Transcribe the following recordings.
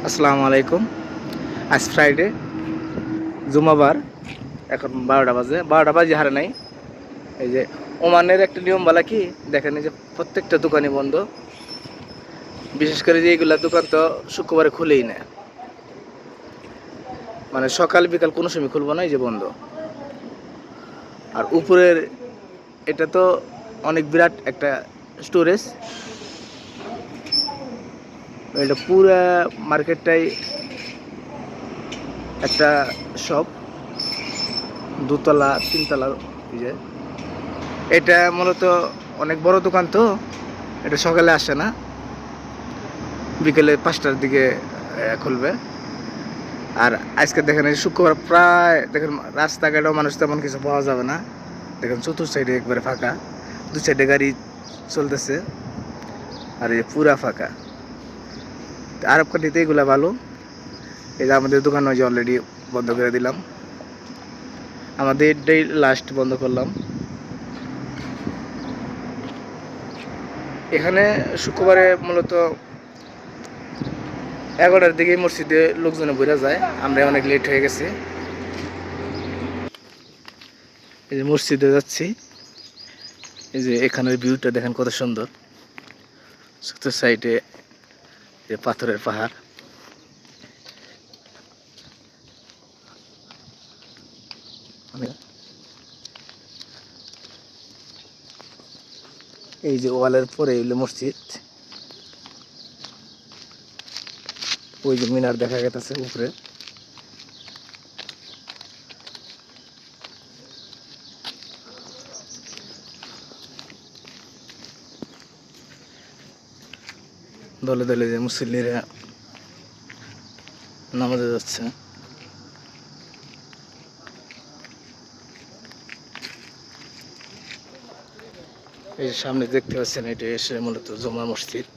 আসসালামু আলাইকুম। আজ ফ্রাইডে, জুমাবার। এখন 12টা বাজে, 12টা বাজে হারে নাই। এই যে ওমানের একটা নিয়ম বলা কি দেখেন, এই যে প্রত্যেকটা দোকানই বন্ধ। বিশেষ করে যে এইগুলা দোকান তো শুক্রবারে খুলেই না, মানে সকাল বিকাল কোনো সময় খুলবো না, এই যে বন্ধ। আর উপরের এটা তো অনেক বিরাট একটা স্টোরেজ, এটা পুরা মার্কেটটাই একটা শপ, দোতলা তিনতলা। এই যে এটা মূলত অনেক বড় দোকান, তো এটা সকালে আসে না, বিকেলে 5টার দিকে খুলবে। আর আজকে দেখেন এই শুক্রবার, প্রায় দেখেন রাস্তাঘাটেও মানুষ তেমন কিছু পাওয়া যাবে না। দেখেন চতুর্থ সাইডে একবারে ফাঁকা, দু সাইডে গাড়ি চলতেছে, আর এই পুরা ফাঁকা। আরব কান্ট্রিতে এগুলা ভালো। এই যে আমাদের দোকান ওই যে অলরেডি বন্ধ করে দিলাম, আমাদের এটাই লাস্ট বন্ধ করলাম। এখানে শুক্রবারে মূলত 11টার দিকে মসজিদে লোকজনে বেরা যায়, আমরা অনেক লেট হয়ে গেছি। এই যে মসজিদে যাচ্ছি, এই যে এখানের ভিউটা দেখেন কত সুন্দর। চতুর সাইডে যে পাথরের পাহাড়, এই যে ওয়ালের পরে এলো মসজিদ, ওই যে মিনার দেখা গেছে উপরে। দলে দলে যে মুসল্লিরা নামাজে যাচ্ছে। এই যে সামনে দেখতে পাচ্ছেন, এটা এসে মূলত জমা মসজিদ।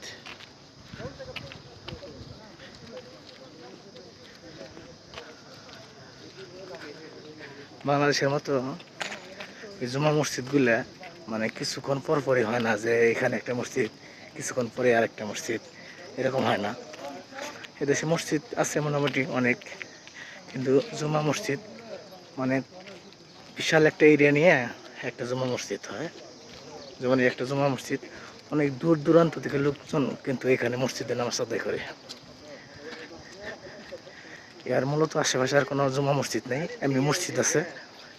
বাংলাদেশের মতো এই জমা মসজিদগুলা মানে কিছুক্ষণ পর পরই হয় না, যে এখানে একটা মসজিদ কিছুক্ষণ পরে আরেকটা মসজিদ, এরকম হয় না। এদেশে মসজিদ আছে মোটামুটি অনেক, কিন্তু জমা মসজিদ মানে বিশাল একটা এরিয়া নিয়ে একটা জমা মসজিদ হয়। যেমন একটা জমা মসজিদ, অনেক দূর দূরান্ত থেকে লোকজন কিন্তু এখানে মসজিদে নামাজ আদায় করে। এর মূলত আশেপাশে আর কোনো জমা মসজিদ নেই, এমনি মসজিদ আছে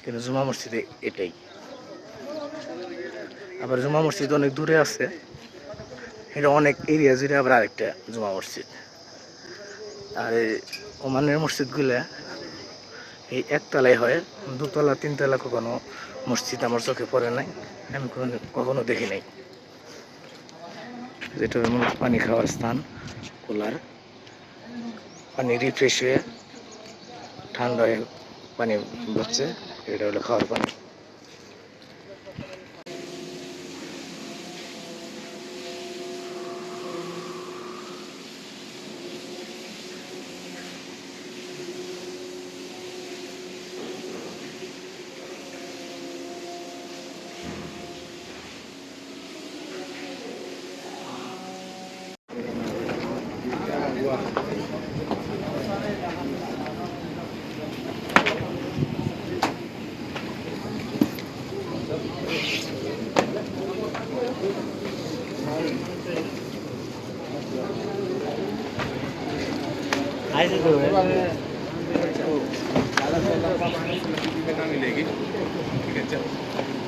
কিন্তু জমা মসজিদে এটাই। আবার জমা মসজিদ অনেক দূরে আছে, এটা অনেক এরিয়া জুড়ে আবার আরেকটা জমা মসজিদ। আর এই ওমানের মসজিদগুলা এই একতলায় হয়, দুতলা তিনতলা কখনো মসজিদ আমার চোখে পড়ে নাই, আমি কখনো দেখি নাই। যেটা হলো পানি খাওয়ার স্থান, কুলার, পানি রিফ্রেশ হয়ে ঠান্ডা হয়ে পানি হচ্ছে, এটা হলো খাওয়ার পানি। ठीक है, चलो।